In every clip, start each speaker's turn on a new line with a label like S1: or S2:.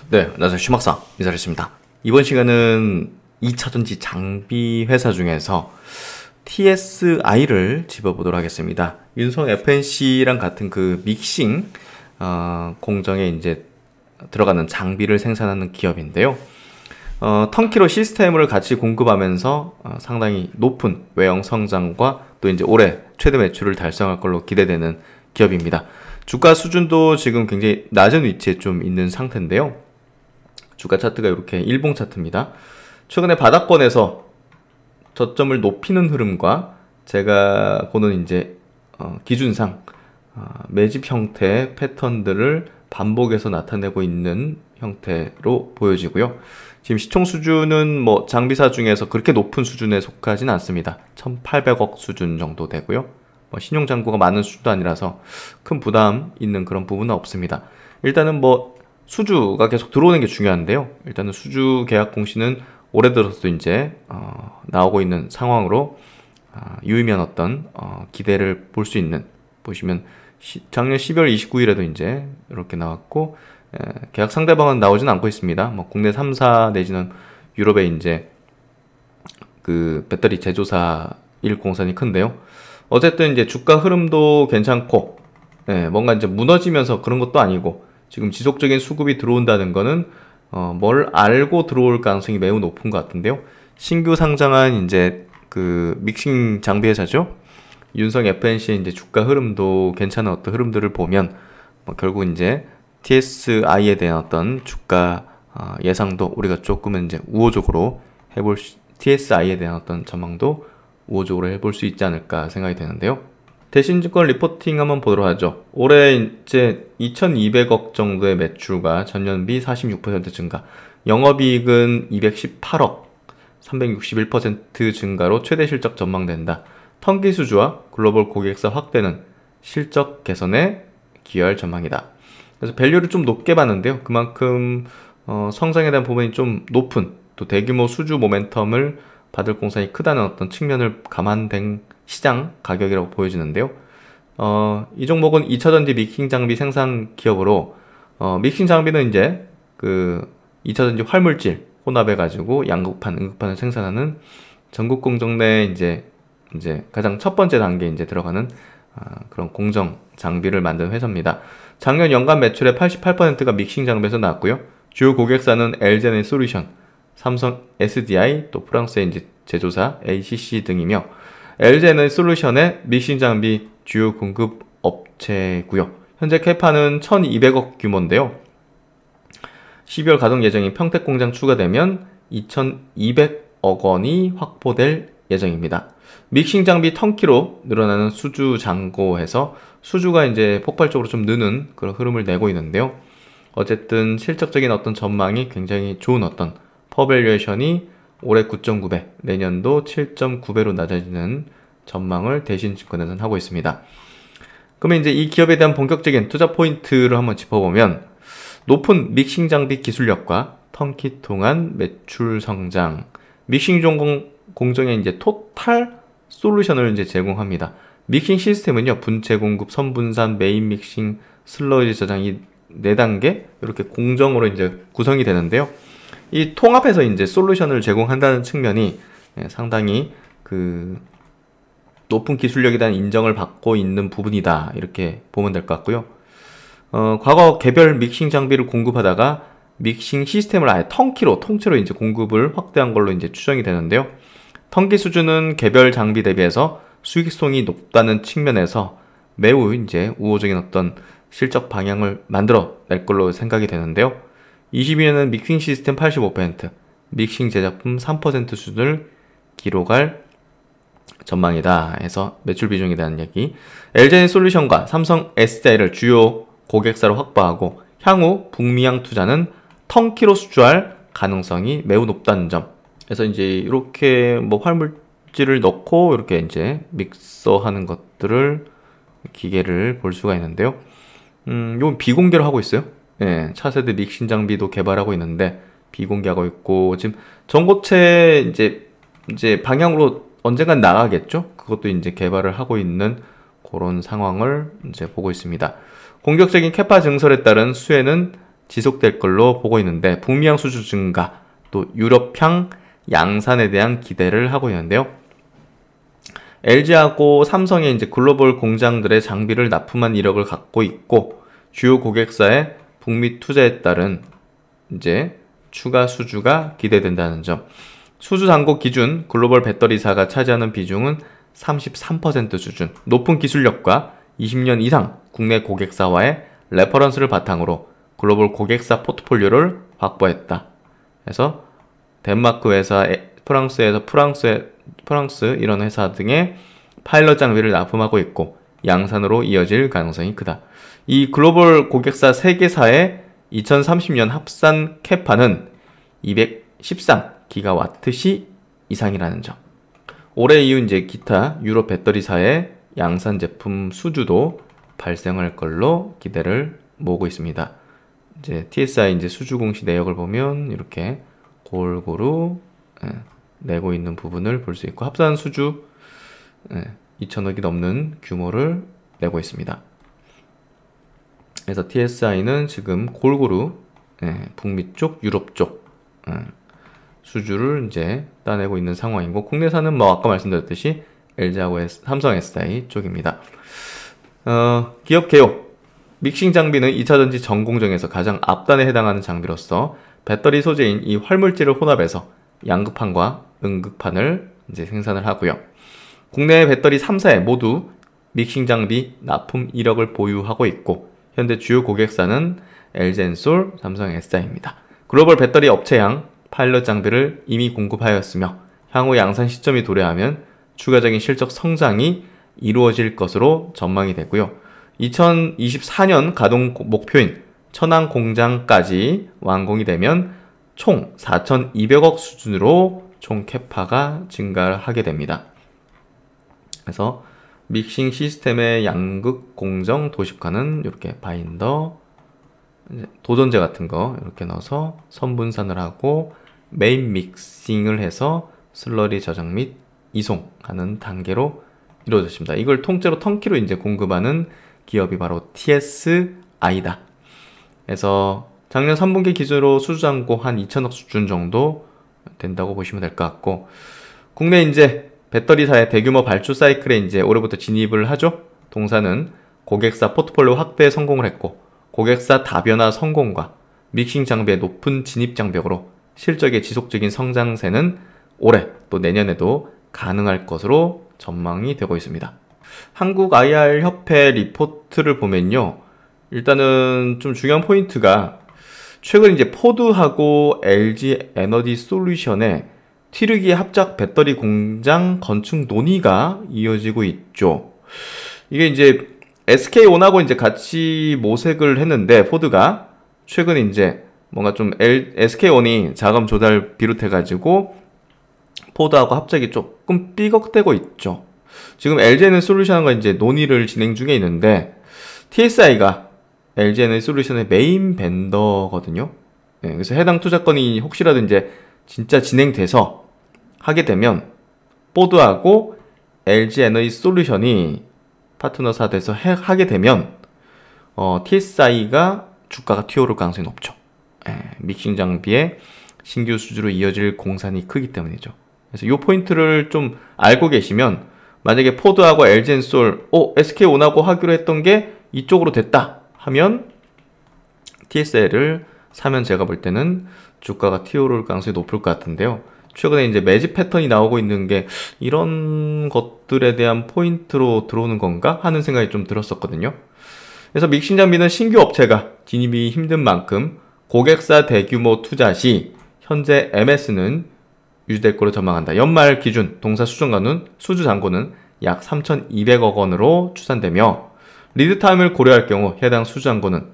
S1: 네, 안녕하세요. 심학사 인사드렸습니다. 이번 시간은 2차전지 장비 회사 중에서 TSI를 짚어보도록 하겠습니다. 윤성 FNC랑 같은 그 믹싱 공정에 이제 들어가는 장비를 생산하는 기업인데요. 턴키로 시스템을 같이 공급하면서 상당히 높은 외형 성장과 또 이제 올해 최대 매출을 달성할 걸로 기대되는 기업입니다. 주가 수준도 지금 굉장히 낮은 위치에 좀 있는 상태인데요. 주가 차트가 이렇게 일봉 차트입니다. 최근에 바닥권에서 저점을 높이는 흐름과 제가 보는 이제 기준상 매집 형태의 패턴들을 반복해서 나타내고 있는 형태로 보여지고요. 지금 시총 수준은 뭐 장비사 중에서 그렇게 높은 수준에 속하진 않습니다. 1800억 수준 정도 되고요. 신용잔고가 많은 수준도 아니라서 큰 부담 있는 그런 부분은 없습니다. 일단은 뭐 수주가 계속 들어오는 게 중요한데요. 일단은 수주 계약 공시는 올해 들어서도 이제 나오고 있는 상황으로 유의미한 어떤 기대를 볼 수 있는, 보시면 작년 12월 29일에도 이제 이렇게 나왔고, 계약 상대방은 나오진 않고 있습니다. 뭐 국내 3사 내지는 유럽의 이제 그 배터리 제조사 일공산이 큰데요. 어쨌든 이제 주가 흐름도 괜찮고, 뭔가 이제 무너지면서 그런 것도 아니고, 지금 지속적인 수급이 들어온다는 거는 뭘 알고 들어올 가능성이 매우 높은 것 같은데요. 신규 상장한 이제 그 믹싱 장비 회사죠. 윤성 FNC의 이제 주가 흐름도 괜찮은 어떤 흐름들을 보면 결국 이제 TSI에 대한 어떤 주가 예상도 우리가 조금은 이제 우호적으로 TSI에 대한 어떤 전망도 우호적으로 해볼 수 있지 않을까 생각이 되는데요. 대신증권 리포팅 한번 보도록 하죠. 올해 이제 2200억 정도의 매출과 전년비 46% 증가, 영업이익은 218억, 361% 증가로 최대 실적 전망된다. 턴기 수주와 글로벌 고객사 확대는 실적 개선에 기여할 전망이다. 그래서 밸류를 좀 높게 봤는데요. 그만큼 성장에 대한 부분이 좀 높은, 또 대규모 수주 모멘텀을 받을 공산이 크다는 어떤 측면을 감안된 시장 가격이라고 보여지는데요. 이 종목은 2차전지 믹싱 장비 생산 기업으로, 믹싱 장비는 이제 그 2차전지 활물질 혼합해가지고 양극판, 음극판을 생산하는 전국 공정 내 이제 가장 첫 번째 단계에 이제 들어가는 그런 공정 장비를 만든 회사입니다. 작년 연간 매출의 88%가 믹싱 장비에서 나왔고요. 주요 고객사는 LG에너지솔루션, 삼성 SDI, 또 프랑스의 이제 제조사 ACC 등이며, LG에너지솔루션의 믹싱 장비 주요 공급 업체고요. 현재 캐파는 1200억 규모인데요. 12월 가동 예정인 평택 공장 추가되면 2200억 원이 확보될 예정입니다. 믹싱 장비 턴키로 늘어나는 수주 잔고에서 수주가 이제 폭발적으로 좀 느는 그런 흐름을 내고 있는데요. 어쨌든 실적적인 어떤 전망이 굉장히 좋은 어떤 퍼밸류에이션이 올해 9.9배, 내년도 7.9배로 낮아지는 전망을 대신증권에서는 하고 있습니다. 그러면 이제 이 기업에 대한 본격적인 투자 포인트를 한번 짚어보면, 높은 믹싱 장비 기술력과 턴키 통한 매출 성장, 믹싱 공정에 이제 토탈 솔루션을 이제 제공합니다. 믹싱 시스템은요, 분체 공급, 선분산, 메인 믹싱, 슬러지 저장, 이 4단계 이렇게 공정으로 이제 구성이 되는데요. 이 통합해서 이제 솔루션을 제공한다는 측면이 상당히 그 높은 기술력에 대한 인정을 받고 있는 부분이다, 이렇게 보면 될 것 같고요. 과거 개별 믹싱 장비를 공급하다가 믹싱 시스템을 아예 턴키로 통째로 이제 공급을 확대한 걸로 이제 추정이 되는데요. 턴키 수준은 개별 장비 대비해서 수익성이 높다는 측면에서 매우 이제 우호적인 어떤 실적 방향을 만들어 낼 걸로 생각이 되는데요. 22년은 믹싱 시스템 85%, 믹싱 제작품 3% 수준을 기록할 전망이다 해서 매출 비중에 대한 얘기. LG에너지솔루션과 삼성 SDI를 주요 고객사로 확보하고 향후 북미향 투자는 턴키로 수주할 가능성이 매우 높다는 점. 그래서 이제 이렇게 뭐 활물질을 넣고 이렇게 이제 믹서하는 것들을, 기계를 볼 수가 있는데요. 이건 비공개로 하고 있어요. 차세대 믹싱 장비도 개발하고 있는데 비공개하고 있고, 지금 전고체 이제 방향으로 언젠간 나가겠죠. 그것도 이제 개발을 하고 있는 그런 상황을 이제 보고 있습니다. 공격적인 캐파 증설에 따른 수혜는 지속될 걸로 보고 있는데 북미향 수주 증가, 또 유럽향 양산에 대한 기대를 하고 있는데요. LG하고 삼성의 이제 글로벌 공장들의 장비를 납품한 이력을 갖고 있고 주요 고객사의 북미 투자에 따른 이제 추가 수주가 기대된다는 점. 수주 잔고 기준 글로벌 배터리사가 차지하는 비중은 33% 수준. 높은 기술력과 20년 이상 국내 고객사와의 레퍼런스를 바탕으로 글로벌 고객사 포트폴리오를 확보했다. 그래서 덴마크 회사, 프랑스 이런 회사 등의 파일럿 장비를 납품하고 있고 양산으로 이어질 가능성이 크다. 이 글로벌 고객사 3개사의 2030년 합산 캐파는 213기가와트시 이상이라는 점. 올해 이후 이제 기타 유럽 배터리사의 양산 제품 수주도 발생할 걸로 기대를 모으고 있습니다. 이제 TSI 이제 수주 공시 내역을 보면 이렇게 골고루 내고 있는 부분을 볼 수 있고 합산 수주 2천억이 넘는 규모를 내고 있습니다. 그래서 TSI는 지금 골고루 북미 쪽, 유럽 쪽 수주를 이제 따내고 있는 상황이고 국내사는 뭐 아까 말씀드렸듯이 LG하고 삼성 SI 쪽입니다. 기업 개요. 믹싱 장비는 2차전지 전 공정에서 가장 앞단에 해당하는 장비로서 배터리 소재인 이 활물질을 혼합해서 양극판과 음극판을 이제 생산을 하고요. 국내 배터리 3사에 모두 믹싱 장비 납품 이력을 보유하고 있고 현재 주요 고객사는 LG엔솔, 삼성 SI입니다. 글로벌 배터리 업체향 파일럿 장비를 이미 공급하였으며 향후 양산 시점이 도래하면 추가적인 실적 성장이 이루어질 것으로 전망이 되고요. 2024년 가동 목표인 천안 공장까지 완공이 되면 총 4,200억 수준으로 총 캐파가 증가하게 됩니다. 그래서 믹싱 시스템의 양극 공정 도식화는 이렇게 바인더, 도전제 같은 거 이렇게 넣어서 선분산을 하고 메인 믹싱을 해서 슬러리 저장 및 이송하는 단계로 이루어졌습니다. 이걸 통째로 턴키로 이제 공급하는 기업이 바로 TSI다. 그래서 작년 3분기 기준으로 수주 잔고 한 2천억 수준 정도 된다고 보시면 될 것 같고 국내 이제 배터리사의 대규모 발주 사이클에 이제 올해부터 진입을 하죠. 동사는 고객사 포트폴리오 확대에 성공을 했고 고객사 다변화 성공과 믹싱 장비의 높은 진입 장벽으로 실적의 지속적인 성장세는 올해 또 내년에도 가능할 것으로 전망이 되고 있습니다. 한국 IR 협회 리포트를 보면요. 일단은 좀 중요한 포인트가 최근 이제 포드하고 LG 에너지 솔루션의 튀르기 합작 배터리 공장 건축 논의가 이어지고 있죠. 이게 이제 SK온하고 이제 같이 모색을 했는데 포드가 최근 이제 뭔가 좀 SK온이 자금 조달 비롯해가지고 포드하고 합작이 조금 삐걱대고 있죠. 지금 LG에너지 솔루션과 이제 논의를 진행 중에 있는데 TSI가 LG에너지 솔루션의 메인 벤더거든요. 그래서 해당 투자건이 혹시라도 이제 진짜 진행돼서 하게 되면 포드하고 LG에너지 솔루션이 파트너사 돼서 하게 되면 TSI가 주가가 튀어오를 가능성이 높죠. 믹싱 장비의 신규 수주로 이어질 공산이 크기 때문이죠. 그래서 이 포인트를 좀 알고 계시면 만약에 포드하고 LG엔솔, SK온하고 하기로 했던 게 이쪽으로 됐다 하면 TSI를 사면 제가 볼 때는 주가가 튀어오를 가능성이 높을 것 같은데요. 최근에 이제 매집 패턴이 나오고 있는 게 이런 것들에 대한 포인트로 들어오는 건가 하는 생각이 좀 들었었거든요. 그래서 믹싱 장비는 신규 업체가 진입이 힘든 만큼 고객사 대규모 투자 시 현재 MS는 유지될 것으로 전망한다. 연말 기준 동사 수주 잔고는 약 3,200억 원으로 추산되며 리드타임을 고려할 경우 해당 수주 잔고는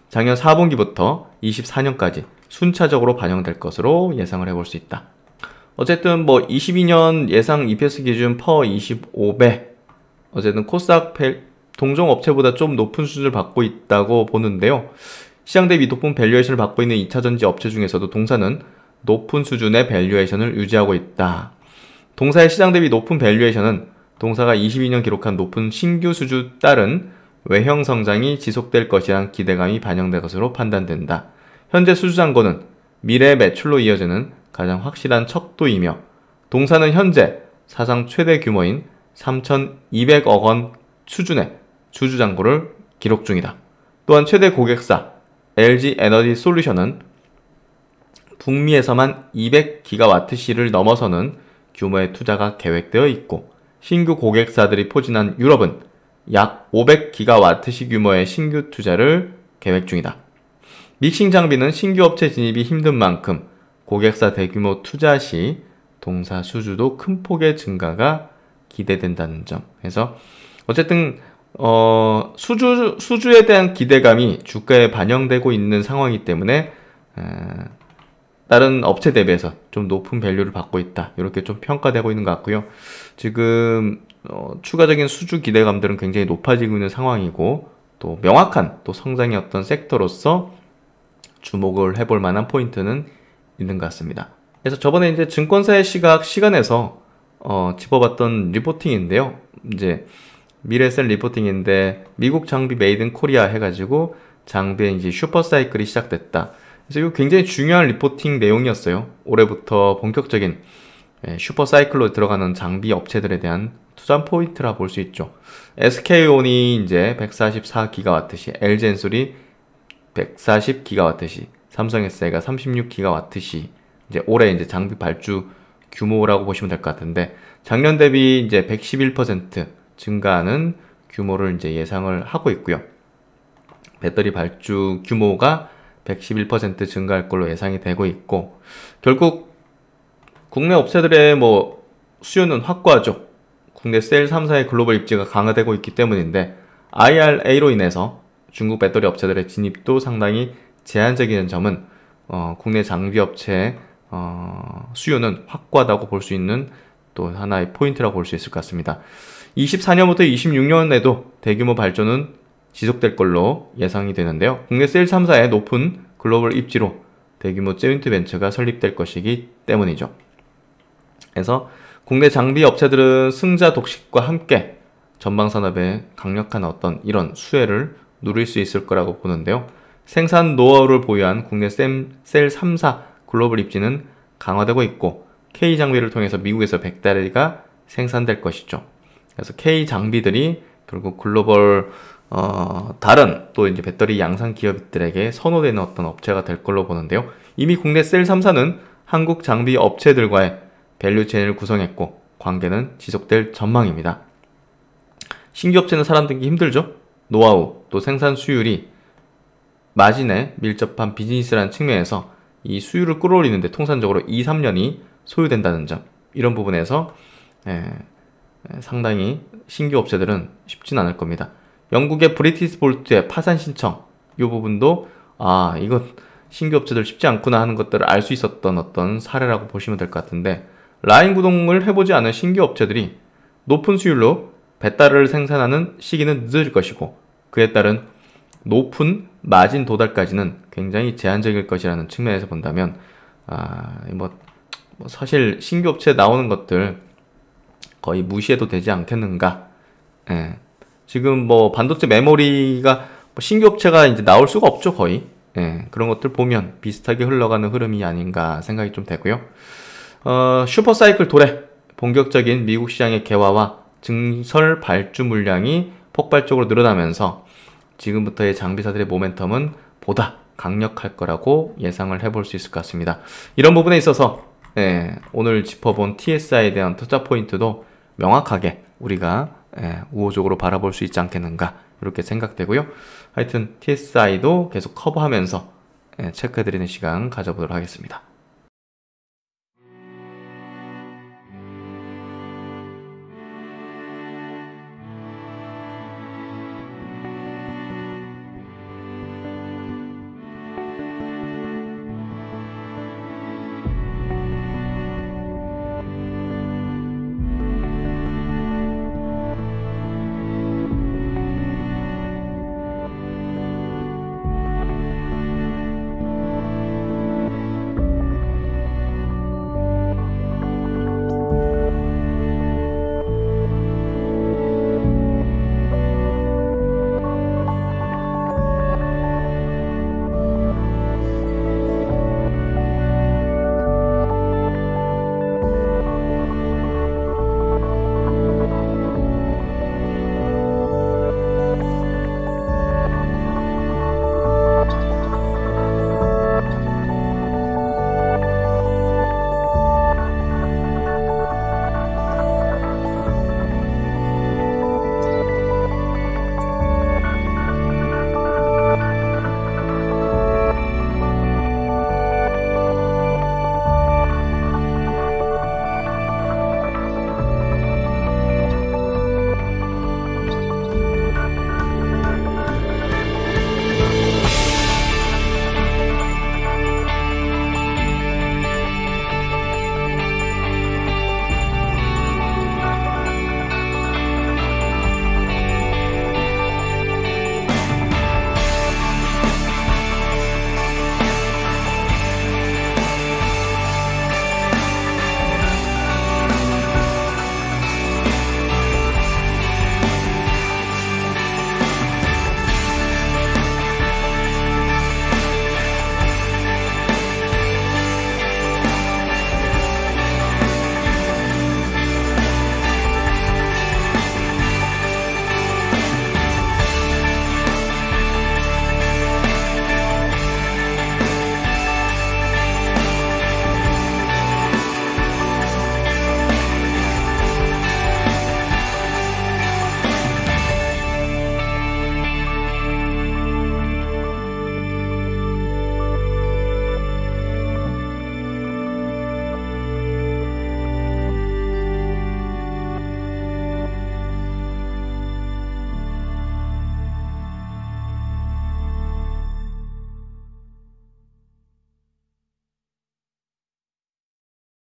S1: 작년 4분기부터 24년까지 순차적으로 반영될 것으로 예상을 해볼 수 있다. 어쨌든 뭐 22년 예상 EPS 기준 퍼 25배 어쨌든 코스닥 동종 업체보다 좀 높은 수준을 받고 있다고 보는데요. 시장 대비 높은 밸류에이션을 받고 있는 2차전지 업체 중에서도 동사는 높은 수준의 밸류에이션을 유지하고 있다. 동사의 시장 대비 높은 밸류에이션은 동사가 22년 기록한 높은 신규 수주 따른 외형 성장이 지속될 것이란 기대감이 반영된 것으로 판단된다. 현재 수주잔고는 미래 매출로 이어지는 가장 확실한 척도이며 동사는 현재 사상 최대 규모인 3,200억 원 수준의 수주잔고를 기록 중이다. 또한 최대 고객사 LG 에너지 솔루션은 북미에서만 200GWh를 넘어서는 규모의 투자가 계획되어 있고 신규 고객사들이 포진한 유럽은 약 500GWh 규모의 신규 투자를 계획 중이다. 믹싱 장비는 신규 업체 진입이 힘든 만큼 고객사 대규모 투자 시 동사 수주도 큰 폭의 증가가 기대된다는 점. 그래서 어쨌든 수주에 대한 기대감이 주가에 반영되고 있는 상황이기 때문에 다른 업체 대비해서 좀 높은 밸류를 받고 있다. 이렇게 좀 평가되고 있는 것 같고요. 지금 추가적인 수주 기대감들은 굉장히 높아지고 있는 상황이고 또 명확한 또 성장의 어떤 섹터로서 주목을 해볼 만한 포인트는 있는 것 같습니다. 그래서 저번에 이제 증권사의 시간에서 짚어봤던 리포팅인데요. 이제 미래셀 리포팅인데 미국 장비 메이드 인 코리아 해가지고 장비의 이제 슈퍼사이클이 시작됐다. 그래서 이거 굉장히 중요한 리포팅 내용이었어요. 올해부터 본격적인 슈퍼사이클로 들어가는 장비 업체들에 대한 투자 포인트라 볼 수 있죠. SK온이 이제 144GWh, LG엔솔이 140GWh, 삼성SI가 36GWh, 이제 올해 이제 장비 발주 규모라고 보시면 될 것 같은데 작년 대비 이제 111% 증가하는 규모를 이제 예상을 하고 있고요. 배터리 발주 규모가 111% 증가할 걸로 예상이 되고 있고 결국 국내 업체들의 뭐 수요는 확고하죠. 국내 셀 3사의 글로벌 입지가 강화되고 있기 때문인데 IRA로 인해서 중국 배터리 업체들의 진입도 상당히 제한적인 점은 국내 장비 업체의 수요는 확고하다고 볼 수 있는 또 하나의 포인트라고 볼 수 있을 것 같습니다. 24년부터 26년에도 대규모 발전은 지속될 걸로 예상이 되는데요. 국내 셀 3사의 높은 글로벌 입지로 대규모 조인트 벤처가 설립될 것이기 때문이죠. 그래서 국내 장비 업체들은 승자 독식과 함께 전방산업의 강력한 어떤 이런 수혜를 누릴 수 있을 거라고 보는데요. 생산 노하우를 보유한 국내 셀 3사 글로벌 입지는 강화되고 있고 K 장비를 통해서 미국에서 100대가 생산될 것이죠. 그래서 K 장비들이 결국 글로벌 다른 또 이제 배터리 양산 기업들에게 선호되는 어떤 업체가 될 걸로 보는데요. 이미 국내 셀 3사는 한국 장비 업체들과의 밸류체인을 구성했고 관계는 지속될 전망입니다. 신규 업체는 살아남기 힘들죠. 노하우 또 생산 수율이 마진에 밀접한 비즈니스라는 측면에서 이 수율을 끌어올리는데 통산적으로 2-3년이 소요된다는 점, 이런 부분에서 상당히 신규 업체들은 쉽진 않을 겁니다. 영국의 브리티스 볼트의 파산 신청, 이 부분도 이거 신규 업체들 쉽지 않구나 하는 것들을 알 수 있었던 어떤 사례라고 보시면 될 것 같은데 라인 구동을 해보지 않은 신규 업체들이 높은 수율로 배달을 생산하는 시기는 늦어질 것이고 그에 따른 높은 마진 도달까지는 굉장히 제한적일 것이라는 측면에서 본다면 사실 신규 업체 나오는 것들 거의 무시해도 되지 않겠는가. 지금 뭐 반도체 메모리가 신규 업체가 이제 나올 수가 없죠, 거의. 그런 것들 보면 비슷하게 흘러가는 흐름이 아닌가 생각이 좀 되고요. 슈퍼사이클 도래, 본격적인 미국 시장의 개화와 증설 발주 물량이 폭발적으로 늘어나면서 지금부터의 장비사들의 모멘텀은 보다 강력할 거라고 예상을 해볼 수 있을 것 같습니다. 이런 부분에 있어서 오늘 짚어본 TSI에 대한 투자 포인트도 명확하게 우리가 우호적으로 바라볼 수 있지 않겠는가 이렇게 생각되고요. 하여튼 TSI도 계속 커버하면서 체크해드리는 시간 가져보도록 하겠습니다.